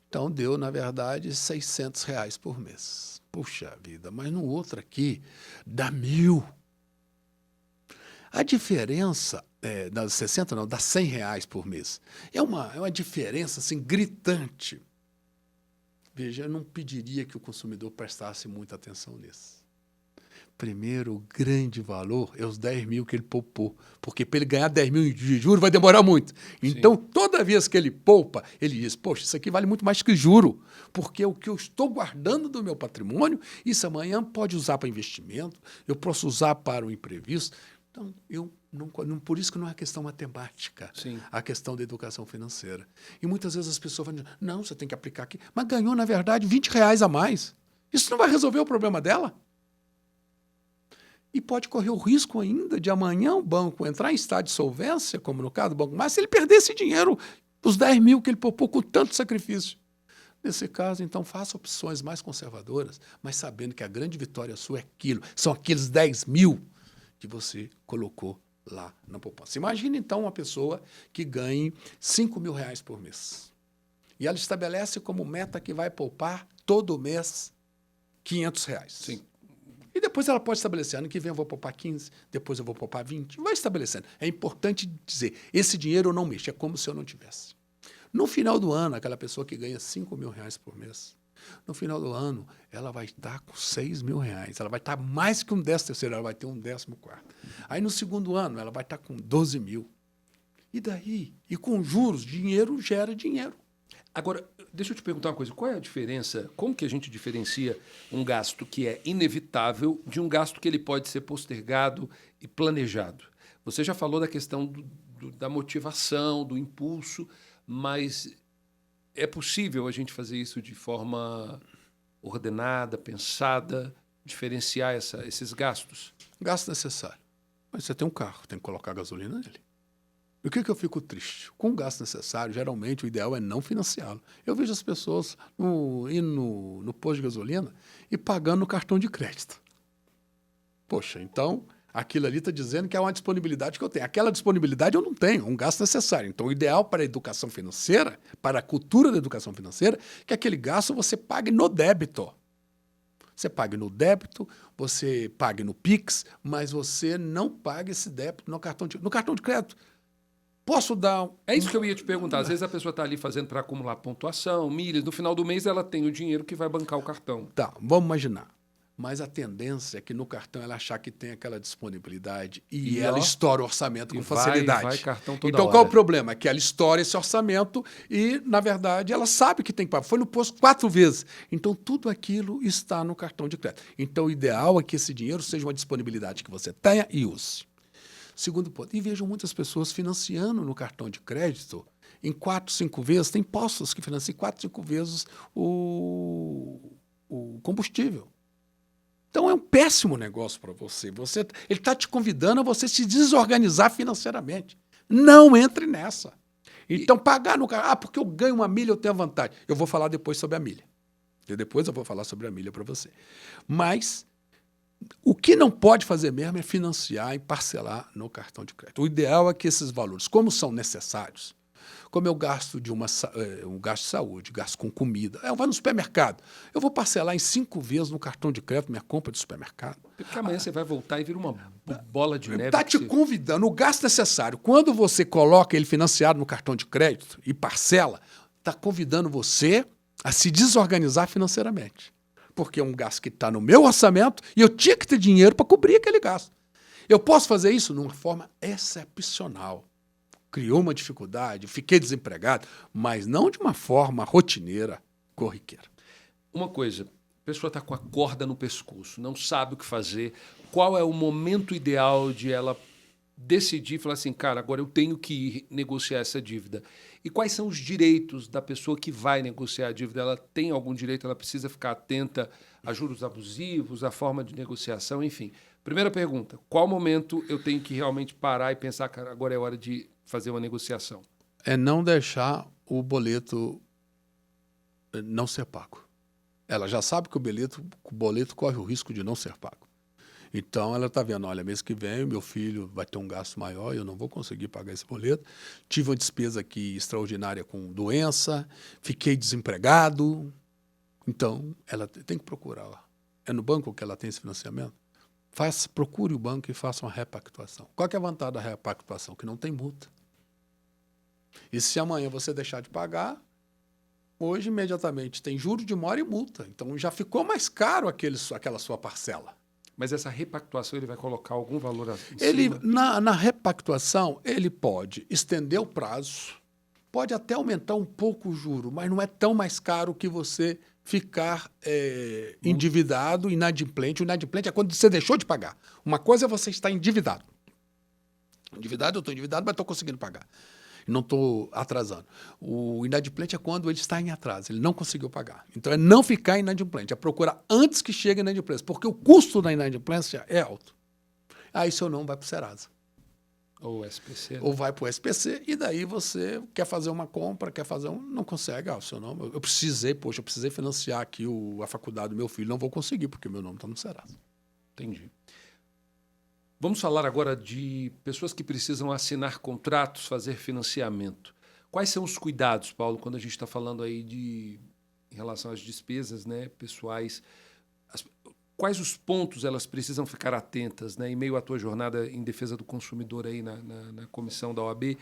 Então, deu, na verdade, R$600 por mês. Puxa vida, mas no outro aqui dá 1.000. A diferença das 60, não, dá R$100 por mês. É uma diferença assim, gritante. Veja, eu não pediria que o consumidor prestasse muita atenção nisso. Primeiro, o grande valor é os 10 mil que ele poupou. Porque para ele ganhar 10 mil de juros vai demorar muito. Então, toda vez que ele poupa, ele diz, poxa, isso aqui vale muito mais que juro. Porque é o que eu estou guardando do meu patrimônio, isso amanhã pode usar para investimento, eu posso usar para o imprevisto. Então, por isso que não é questão matemática, a questão da educação financeira. E muitas vezes as pessoas falam, não, você tem que aplicar aqui. Mas ganhou, na verdade, R$20 a mais. Isso não vai resolver o problema dela. E pode correr o risco ainda de amanhã o banco entrar em estado de solvência, como no caso do Banco Master, se ele perder esse dinheiro, os 10 mil que ele poupou com tanto sacrifício. Nesse caso, então, faça opções mais conservadoras, mas sabendo que a grande vitória sua é aquilo, são aqueles 10 mil que você colocou lá na poupança. Imagine, então, uma pessoa que ganhe 5 mil reais por mês. E ela estabelece como meta que vai poupar todo mês R$500. Sim. E depois ela pode estabelecer, ano que vem eu vou poupar 15, depois eu vou poupar 20. Vai estabelecendo. É importante dizer, esse dinheiro eu não mexo, é como se eu não tivesse. No final do ano, aquela pessoa que ganha 5 mil reais por mês, no final do ano, ela vai estar com 6 mil reais. Ela vai estar mais que um 13º, ela vai ter um 14º. Aí no segundo ano, ela vai estar com 12 mil. E daí? E com juros, dinheiro gera dinheiro. Agora, deixa eu te perguntar uma coisa. Qual é a diferença, como que a gente diferencia um gasto que é inevitável de um gasto que ele pode ser postergado e planejado? Você já falou da questão da motivação, do impulso, mas é possível a gente fazer isso de forma ordenada, pensada, diferenciar esses gastos? Gasto necessário. Mas você tem um carro, tem que colocar gasolina nele. E o que eu fico triste? Com o gasto necessário, geralmente o ideal é não financiá-lo. Eu vejo as pessoas indo no posto de gasolina e pagando no cartão de crédito. Poxa, então aquilo ali está dizendo que é uma disponibilidade que eu tenho. Aquela disponibilidade eu não tenho, um gasto necessário. Então o ideal para a educação financeira, para a cultura da educação financeira, é que aquele gasto você pague no débito. Você pague no débito, você pague no Pix, mas você não pague esse débito no cartão de crédito. Posso dar... É isso que eu ia te perguntar. Às vezes a pessoa está ali fazendo para acumular pontuação, milhas. No final do mês ela tem o dinheiro que vai bancar o cartão. Tá, vamos imaginar. Mas a tendência é que no cartão ela achar que tem aquela disponibilidade e ela estoura o orçamento com facilidade. Vai cartão toda então, hora. qual é o problema? É que ela estoura esse orçamento e, na verdade, ela sabe que tem que pagar. Foi no posto 4 vezes. Então, tudo aquilo está no cartão de crédito. Então, o ideal é que esse dinheiro seja uma disponibilidade que você tenha e use. Segundo ponto, e vejo muitas pessoas financiando no cartão de crédito em 4, 5 vezes. Tem postos que financiam 4, 5 vezes o combustível. Então, é um péssimo negócio para você. Ele está te convidando a você se desorganizar financeiramente. Não entre nessa. Então, pagar no carro. Porque eu ganho uma milha, eu tenho a vantagem. Eu vou falar depois sobre a milha. Depois eu vou falar sobre a milha para você. Mas o que não pode fazer mesmo é financiar e parcelar no cartão de crédito. O ideal é que esses valores, como são necessários, como eu gasto um gasto de saúde, gasto com comida, eu vou no supermercado, eu vou parcelar em 5 vezes no cartão de crédito minha compra de supermercado. Porque amanhã você vai voltar e vira uma bola de neve. Está te convidando, o gasto necessário. Quando você coloca ele financiado no cartão de crédito e parcela, está convidando você a se desorganizar financeiramente. Porque é um gasto que está no meu orçamento e eu tinha que ter dinheiro para cobrir aquele gasto. Eu posso fazer isso de uma forma excepcional. Criou uma dificuldade, fiquei desempregado, mas não de uma forma rotineira, corriqueira. Uma coisa, a pessoa está com a corda no pescoço, não sabe o que fazer, qual é o momento ideal de ela decidir, falar assim, cara, agora eu tenho que ir negociar essa dívida. E quais são os direitos da pessoa que vai negociar a dívida? Ela tem algum direito, ela precisa ficar atenta a juros abusivos, a forma de negociação, enfim. Primeira pergunta, qual momento eu tenho que realmente parar e pensar, cara, agora é hora de fazer uma negociação? É não deixar o boleto não ser pago. Ela já sabe que o boleto corre o risco de não ser pago. Então, ela está vendo, olha, mês que vem meu filho vai ter um gasto maior, eu não vou conseguir pagar esse boleto. Tive uma despesa aqui extraordinária com doença, fiquei desempregado. Então, ela tem que procurar lá. É no banco que ela tem esse financiamento? Procure o banco e faça uma repactuação. Qual que é a vantagem da repactuação? Que não tem multa. E se amanhã você deixar de pagar, hoje, imediatamente, tem juros de mora e multa. Então, já ficou mais caro aquela sua parcela. Mas essa repactuação, ele vai colocar algum valor em cima? Na repactuação, ele pode estender o prazo, pode até aumentar um pouco o juro, mas não é tão mais caro que você ficar endividado, inadimplente. O inadimplente é quando você deixou de pagar. Uma coisa é você estar endividado. Endividado, eu estou endividado, mas estou conseguindo pagar. Não estou atrasando. O inadimplente é quando ele está em atraso, ele não conseguiu pagar. Então, é não ficar inadimplente, é procurar antes que chegue a inadimplência, porque o custo da inadimplência é alto. Aí, seu nome vai para o Serasa. Ou SPC. Ou vai para o SPC, e daí você quer fazer uma compra, não consegue, o seu nome. Eu precisei financiar aqui a faculdade do meu filho, não vou conseguir, porque meu nome está no Serasa. Entendi. Vamos falar agora de pessoas que precisam assinar contratos, fazer financiamento. Quais são os cuidados, Paulo, quando a gente está falando aí em relação às despesas, né, pessoais? Quais os pontos elas precisam ficar atentas, né, em meio à tua jornada em defesa do consumidor aí na comissão da OAB?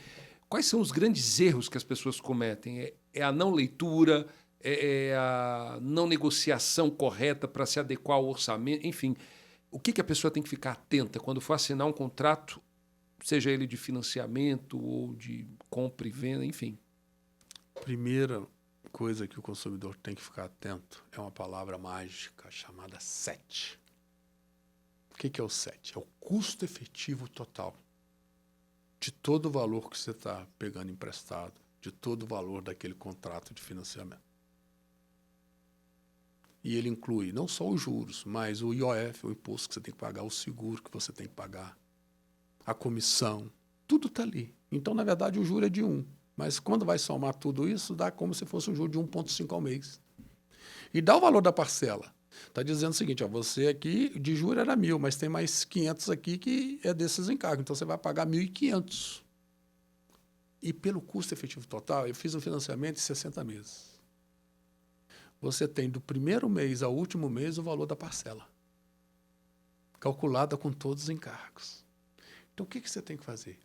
Quais são os grandes erros que as pessoas cometem? É a não leitura, é a não negociação correta para se adequar ao orçamento, enfim. O que a pessoa tem que ficar atenta quando for assinar um contrato, seja ele de financiamento ou de compra e venda, enfim? Primeira coisa que o consumidor tem que ficar atento é uma palavra mágica chamada SET. O que é o SET? É o custo efetivo total de todo o valor que você está pegando emprestado, de todo o valor daquele contrato de financiamento. E ele inclui não só os juros, mas o IOF, o imposto que você tem que pagar, o seguro que você tem que pagar, a comissão, tudo está ali. Então, na verdade, o juro é de 1. Mas quando vai somar tudo isso, dá como se fosse um juro de 1,5 ao mês. E dá o valor da parcela. Está dizendo o seguinte, você aqui de juro era 1.000, mas tem mais 500 aqui que é desses encargos. Então, você vai pagar 1.500. E pelo custo efetivo total, eu fiz um financiamento de 60 meses. você tem do primeiro mês ao último mês o valor da parcela, calculada com todos os encargos. Então, o que você tem que fazer?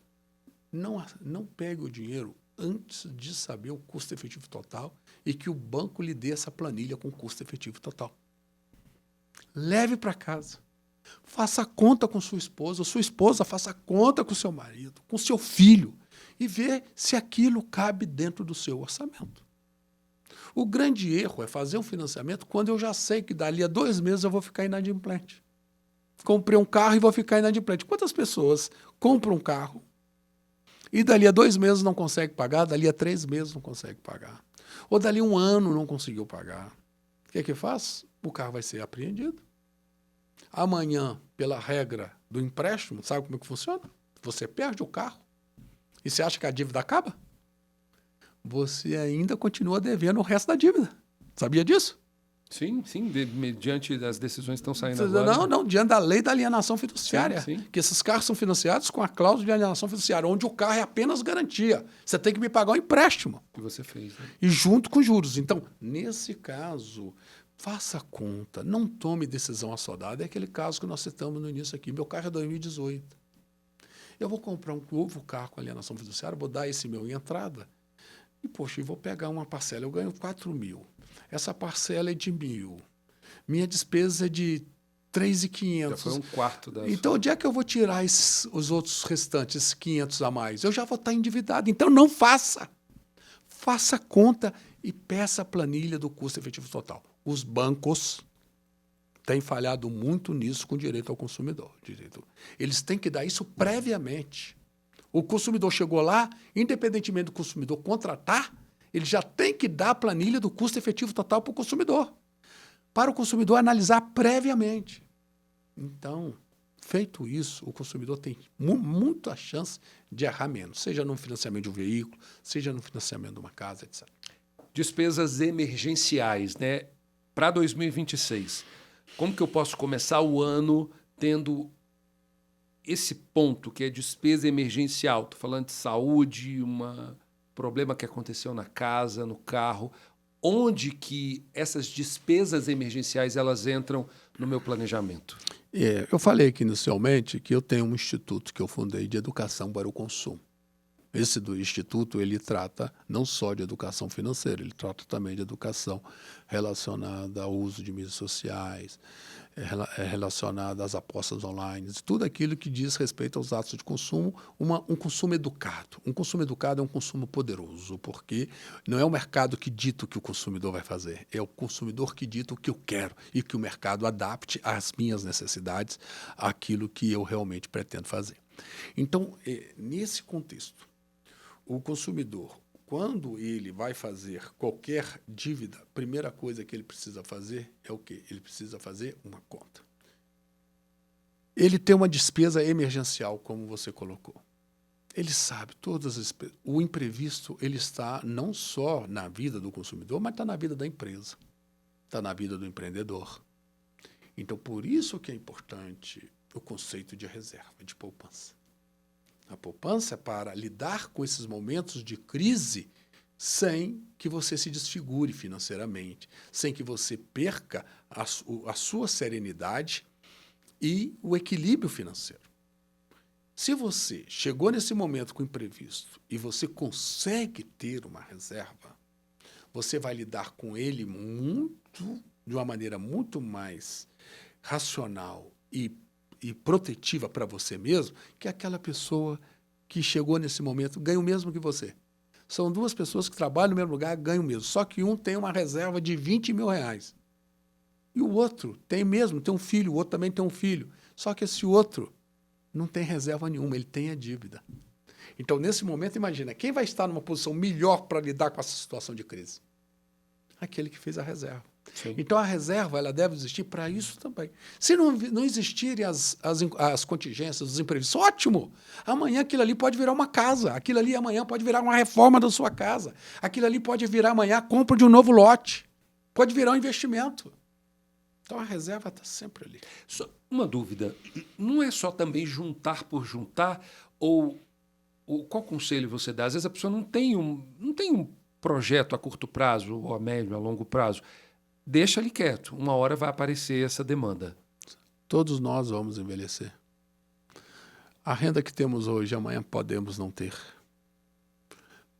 Não pegue o dinheiro antes de saber o custo efetivo total e que o banco lhe dê essa planilha com custo efetivo total. Leve para casa. Faça conta com sua esposa faça conta com seu marido, com seu filho, e vê se aquilo cabe dentro do seu orçamento. O grande erro é fazer um financiamento quando eu já sei que dali a 2 meses eu vou ficar inadimplente. Comprei um carro e vou ficar inadimplente. Quantas pessoas compram um carro e dali a 2 meses não consegue pagar, dali a 3 meses não consegue pagar, ou dali a 1 ano não conseguiu pagar? O que é que faz? O carro vai ser apreendido. Amanhã, pela regra do empréstimo, sabe como é que funciona? Você perde o carro e você acha que a dívida acaba? Você ainda continua devendo o resto da dívida. Sabia disso? Sim, mediante das decisões que estão saindo agora. Não, diante da lei da alienação fiduciária. Sim. Que esses carros são financiados com a cláusula de alienação fiduciária, onde o carro é apenas garantia. Você tem que me pagar o empréstimo. Que você fez, né? E junto com juros. Então, nesse caso, faça conta, não tome decisão assodada. É aquele caso que nós citamos no início aqui. Meu carro é 2018. Eu vou comprar um novo carro com alienação fiduciária, vou dar esse meu em entrada. E, poxa, eu vou pegar uma parcela, eu ganho 4.000. Essa parcela é de 1.000. Minha despesa é de 3.500. Já foi um quarto da Então, onde é que eu vou tirar os outros restantes 500 a mais? Eu já vou estar endividado. Então, não faça. Faça conta e peça a planilha do custo efetivo total. Os bancos têm falhado muito nisso com direito ao consumidor. Eles têm que dar isso previamente. O consumidor chegou lá, independentemente do consumidor contratar, ele já tem que dar a planilha do custo efetivo total para o consumidor analisar previamente. Então, feito isso, o consumidor tem muita chance de errar menos, seja no financiamento de um veículo, seja no financiamento de uma casa, etc. Despesas emergenciais, né? Para 2026, como que eu posso começar o ano tendo esse ponto que é despesa emergencial? Estou falando de saúde, um problema que aconteceu na casa, no carro. Onde que essas despesas emergenciais elas entram no meu planejamento? Eu falei aqui inicialmente que eu tenho um instituto que eu fundei de educação para o consumo. Esse do instituto, ele trata não só de educação financeira, ele trata também de educação relacionada ao uso de mídias sociais, relacionada às apostas online, tudo aquilo que diz respeito aos atos de consumo, um consumo educado. Um consumo educado é um consumo poderoso, porque não é o mercado que dita o que o consumidor vai fazer, é o consumidor que dita o que eu quero e que o mercado adapte às minhas necessidades, àquilo que eu realmente pretendo fazer. Então, nesse contexto, o consumidor, quando ele vai fazer qualquer dívida, a primeira coisa que ele precisa fazer é o quê? Ele precisa fazer uma conta. Ele tem uma despesa emergencial, como você colocou. Ele sabe todas as despesas. O imprevisto ele está não só na vida do consumidor, mas está na vida da empresa, está na vida do empreendedor. Então, por isso que é importante o conceito de reserva, de poupança. A poupança é para lidar com esses momentos de crise sem que você se desfigure financeiramente, sem que você perca a sua serenidade e o equilíbrio financeiro. Se você chegou nesse momento com imprevisto e você consegue ter uma reserva, você vai lidar com ele de uma maneira muito mais racional e protetiva para você mesmo, que aquela pessoa que chegou nesse momento ganha o mesmo que você. São 2 pessoas que trabalham no mesmo lugar, ganham o mesmo. Só que um tem uma reserva de R$20.000. E o outro tem um filho, o outro também tem um filho. Só que esse outro não tem reserva nenhuma, ele tem a dívida. Então, nesse momento, imagina, quem vai estar numa posição melhor para lidar com essa situação de crise? Aquele que fez a reserva. Sim. Então, a reserva ela deve existir para isso também. Se não existirem as contingências, os imprevistos, ótimo! Amanhã aquilo ali pode virar uma casa, aquilo ali amanhã pode virar uma reforma da sua casa, aquilo ali pode virar amanhã a compra de um novo lote, pode virar um investimento. Então, a reserva está sempre ali. Só uma dúvida, não é só também juntar por juntar, ou qual conselho você dá? Às vezes a pessoa não tem um projeto a curto prazo, ou a médio, a longo prazo. deixa ali quieto. Uma hora vai aparecer essa demanda. Todos nós vamos envelhecer. A renda que temos hoje, amanhã podemos não ter.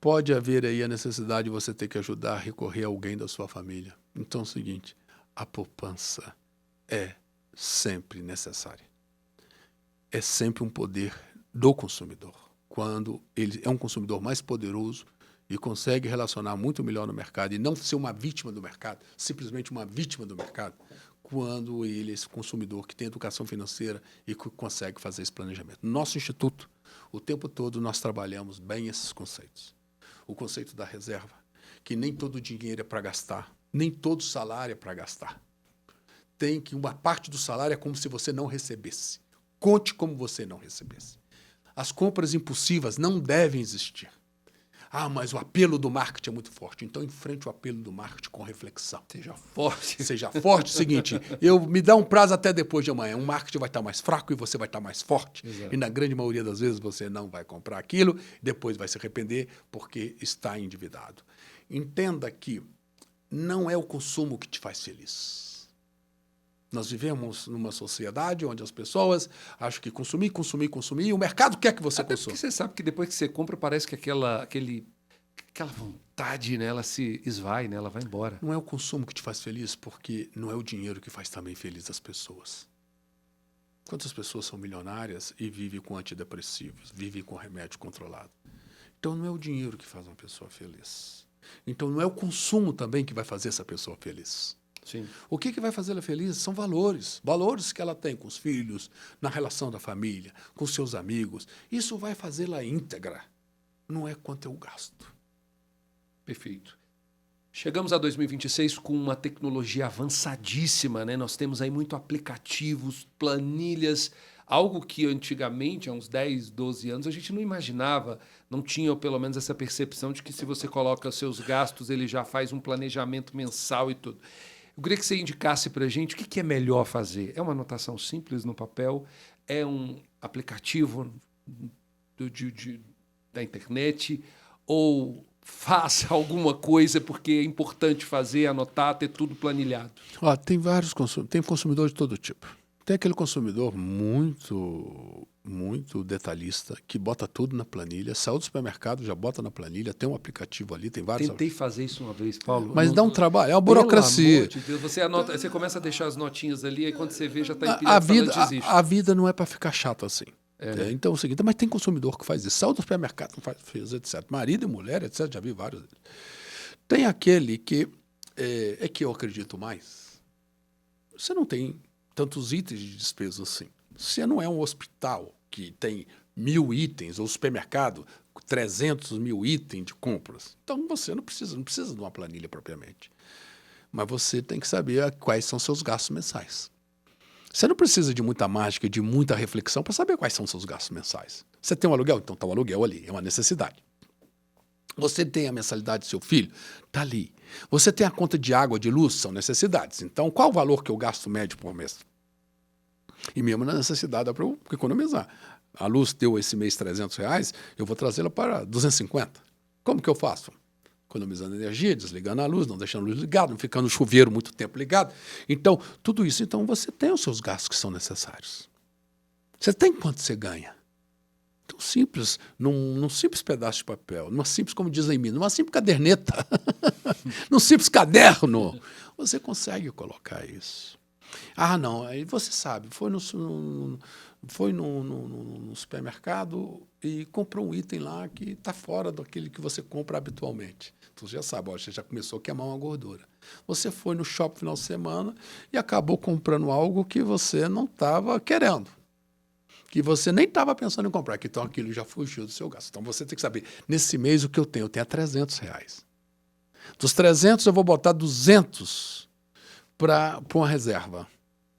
Pode haver aí a necessidade de você ter que ajudar a recorrer a alguém da sua família. Então é o seguinte, a poupança é sempre necessária. É sempre um poder do consumidor. Quando ele é um consumidor mais poderoso e consegue relacionar muito melhor no mercado e não ser uma vítima do mercado, simplesmente uma vítima do mercado, quando ele é esse consumidor que tem educação financeira e que consegue fazer esse planejamento. No nosso instituto, o tempo todo nós trabalhamos bem esses conceitos. O conceito da reserva, que nem todo dinheiro é para gastar, nem todo salário é para gastar. Tem que uma parte do salário é como se você não recebesse. Conte como você não recebesse. As compras impulsivas não devem existir. Ah, mas o apelo do marketing é muito forte. Então, enfrente o apelo do marketing com reflexão. Seja forte. Seja forte. Seguinte, me dá um prazo até depois de amanhã. O marketing vai estar mais fraco e você vai estar mais forte. Exato. E na grande maioria das vezes você não vai comprar aquilo, depois vai se arrepender porque está endividado. Entenda que não é o consumo que te faz feliz. Nós vivemos numa sociedade onde as pessoas acham que consumir, e o mercado quer que você Até consuma. porque você sabe que depois que você compra, parece que aquela vontade, né, ela se esvai, né, ela vai embora. Não é o consumo que te faz feliz, porque não é o dinheiro que faz também feliz as pessoas. Quantas pessoas são milionárias e vivem com antidepressivos, vivem com remédio controlado? Então não é o dinheiro que faz uma pessoa feliz. Então não é o consumo também que vai fazer essa pessoa feliz. Sim. O que vai fazê-la feliz são valores. Valores que ela tem com os filhos, na relação da família, com seus amigos. Isso vai fazê-la íntegra. Não é quanto eu gasto. Perfeito. Chegamos a 2026 com uma tecnologia avançadíssima, né? Nós temos aí muito aplicativos, planilhas, algo que antigamente, há uns 10, 12 anos, a gente não imaginava, não tinha pelo menos essa percepção de que se você coloca os seus gastos, ele já faz um planejamento mensal e tudo. Eu queria que você indicasse para a gente o que é melhor fazer. É uma anotação simples no papel? É um aplicativo da internet? Ou faça alguma coisa porque é importante fazer, anotar, ter tudo planilhado? Tem vários consumidores, tem consumidor de todo tipo. Tem aquele consumidor muito detalhista que bota tudo na planilha, saiu do supermercado, já bota na planilha, tem um aplicativo ali, tem vários. Tentei fazer isso uma vez, Paulo. Mas não, dá um trabalho, é uma burocracia. Pelo amor de Deus, você anota, você começa a deixar as notinhas ali, aí quando você vê já está empilhado, desiste. A vida não é para ficar chato assim. Né? Então é o seguinte, mas tem consumidor que faz isso, saiu do supermercado, faz, etc. Marido e mulher, etc. Já vi vários. Tem aquele que é que eu acredito mais. Você não tem tantos itens de despesa assim. Você não é um hospital que tem 1000 itens, ou supermercado, 300 mil itens de compras. Então você não precisa de uma planilha propriamente. Mas você tem que saber quais são seus gastos mensais. Você não precisa de muita mágica, de muita reflexão para saber quais são seus gastos mensais. Você tem um aluguel? Então está o aluguel ali, é uma necessidade. Você tem a mensalidade do seu filho? Está ali. Você tem a conta de água, de luz? São necessidades. Então, qual o valor que eu gasto médio por mês? E mesmo na necessidade dá para eu economizar. A luz deu esse mês R$300, eu vou trazê-la para 250. Como que eu faço? Economizando energia, desligando a luz, não deixando a luz ligada, não ficando o chuveiro muito tempo ligado. Então, tudo isso. Então, você tem os seus gastos que são necessários. Você tem quanto você ganha? Então, simples, num simples pedaço de papel, numa simples, como dizem em mim, numa simples caderneta, num simples caderno, você consegue colocar isso. Ah, não, aí você sabe, foi no supermercado e comprou um item lá que está fora daquele que você compra habitualmente. Então, você já sabe, você já começou a queimar uma gordura. Você foi no shopping no final de semana e acabou comprando algo que você não estava querendo, que você nem estava pensando em comprar, que então aquilo já fugiu do seu gasto. Então, você tem que saber, nesse mês o que eu tenho? Eu tenho R$300. Dos 300, eu vou botar 200 para uma reserva.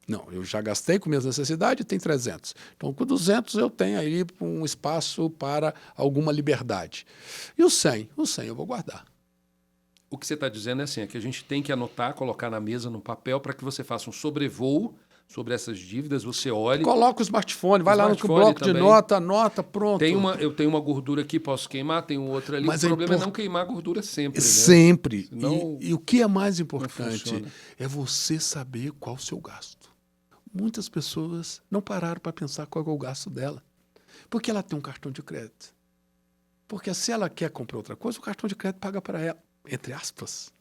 Não, eu já gastei com minhas necessidades e tem 300. Então, com 200 eu tenho aí um espaço para alguma liberdade. E o 100 eu vou guardar. O que você está dizendo é assim, é que a gente tem que anotar, colocar na mesa, no papel, para que você faça um sobrevoo sobre essas dívidas, você olhe. Coloca o smartphone, vai lá no Smartphone bloco de também. nota, anota, pronto. Eu tenho uma gordura aqui, posso queimar, tem outra ali. Mas O problema é não queimar a gordura sempre, né? Sempre. Senão E o que é mais não importante funciona. é você saber qual o seu gasto. Muitas pessoas não pararam para pensar qual é o gasto dela. Porque ela tem um cartão de crédito. Porque se ela quer comprar outra coisa, o cartão de crédito paga para ela, entre aspas.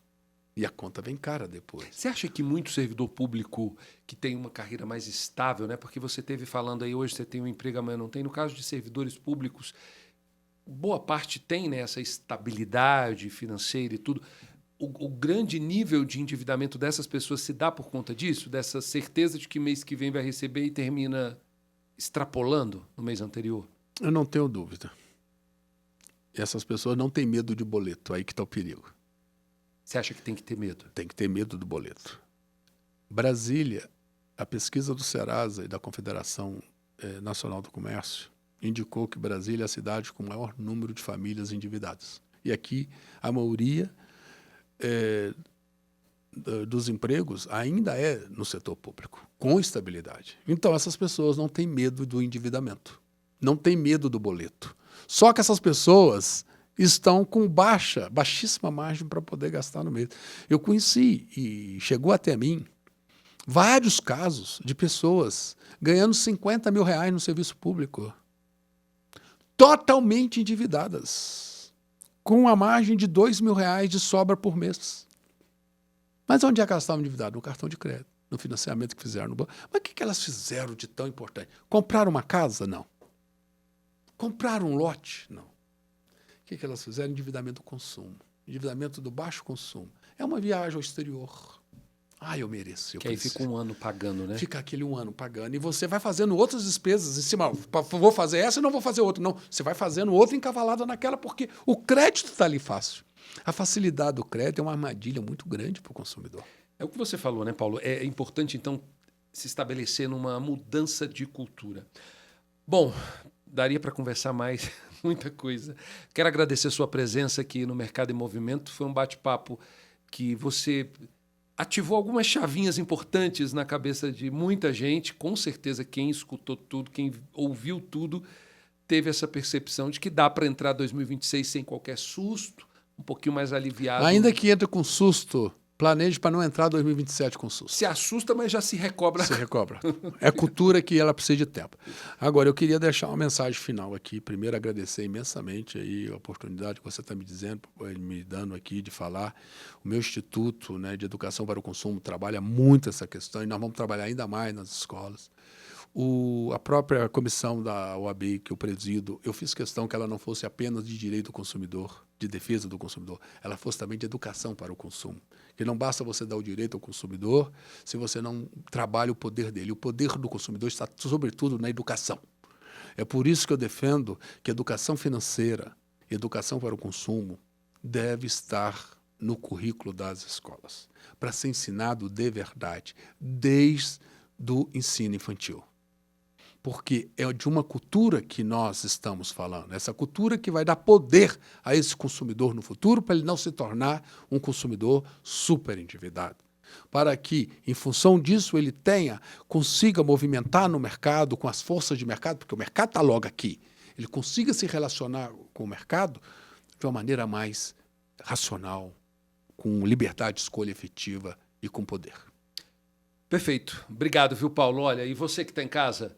E a conta vem cara depois. Você acha que muito servidor público que tem uma carreira mais estável, né? Porque você teve falando aí, hoje você tem um emprego, amanhã não tem. No caso de servidores públicos, boa parte tem, né, essa estabilidade financeira e tudo. O grande nível de endividamento dessas pessoas se dá por conta disso? Dessa certeza de que mês que vem vai receber e termina extrapolando no mês anterior? Eu não tenho dúvida. Essas pessoas não têm medo de boleto, aí que está o perigo. Você acha que tem que ter medo? Tem que ter medo do boleto. Brasília, a pesquisa do Serasa e da Confederação Nacional do Comércio indicou que Brasília é a cidade com o maior número de famílias endividadas. E aqui, a maioria dos empregos ainda é no setor público, com estabilidade. Então, essas pessoas não têm medo do endividamento, não têm medo do boleto. Só que essas pessoas estão com baixíssima margem para poder gastar no mês. Eu conheci, e chegou até mim, vários casos de pessoas ganhando 50 mil reais no serviço público, totalmente endividadas, com uma margem de 2 mil reais de sobra por mês. Mas onde é que elas estavam endividadas? No cartão de crédito, no financiamento que fizeram no banco. Mas o que elas fizeram de tão importante? Compraram uma casa? Não. Compraram um lote? Não. O que elas fizeram? Endividamento do consumo. Endividamento do baixo consumo. É uma viagem ao exterior. Ah, eu mereço. Que aí fica um ano pagando, né? Fica aquele um ano pagando. E você vai fazendo outras despesas em cima. Vou fazer essa e não vou fazer outra. Não, você vai fazendo outra encavalada naquela porque o crédito está ali fácil. A facilidade do crédito é uma armadilha muito grande para o consumidor. É o que você falou, né, Paulo? É importante, então, se estabelecer numa mudança de cultura. Bom, daria para conversar mais, muita coisa. Quero agradecer a sua presença aqui no Mercado em Movimento. Foi um bate-papo que você ativou algumas chavinhas importantes na cabeça de muita gente. Com certeza, quem escutou tudo, quem ouviu tudo, teve essa percepção de que dá para entrar 2026 sem qualquer susto, um pouquinho mais aliviado. Ainda que entre com susto, planeje para não entrar 2027 com susto. Se assusta, mas já se recobra. Se recobra. É cultura que ela precisa de tempo. Agora, eu queria deixar uma mensagem final aqui. Primeiro, agradecer imensamente aí a oportunidade que você está me dando aqui de falar. O meu Instituto, né, de Educação para o Consumo trabalha muito essa questão e nós vamos trabalhar ainda mais nas escolas. A própria comissão da OAB que eu presido, eu fiz questão que ela não fosse apenas de direito do consumidor, de defesa do consumidor, ela fosse também de educação para o consumo. Que não basta você dar o direito ao consumidor se você não trabalha o poder dele. O poder do consumidor está, sobretudo, na educação. É por isso que eu defendo que educação financeira, educação para o consumo, deve estar no currículo das escolas, para ser ensinado de verdade, desde o ensino infantil. Porque é de uma cultura que nós estamos falando, essa cultura que vai dar poder a esse consumidor no futuro para ele não se tornar um consumidor super endividado. Para que, em função disso, ele consiga movimentar no mercado com as forças de mercado, porque o mercado está logo aqui, ele consiga se relacionar com o mercado de uma maneira mais racional, com liberdade de escolha efetiva e com poder. Perfeito. Obrigado, viu, Paulo? Olha, e você que está em casa?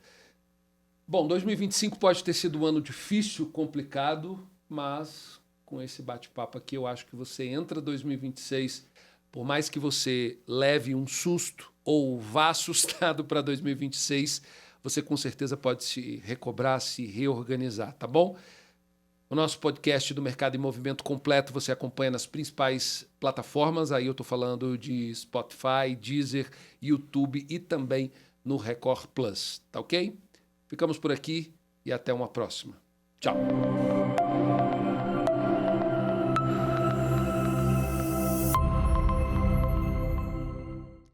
Bom, 2025 pode ter sido um ano difícil, complicado, mas com esse bate-papo aqui eu acho que você entra 2026, por mais que você leve um susto ou vá assustado para 2026, você com certeza pode se recobrar, se reorganizar, tá bom? O nosso podcast do Mercado em Movimento completo você acompanha nas principais plataformas, aí eu estou falando de Spotify, Deezer, YouTube e também no Record Plus, tá ok? Ficamos por aqui e até uma próxima. Tchau!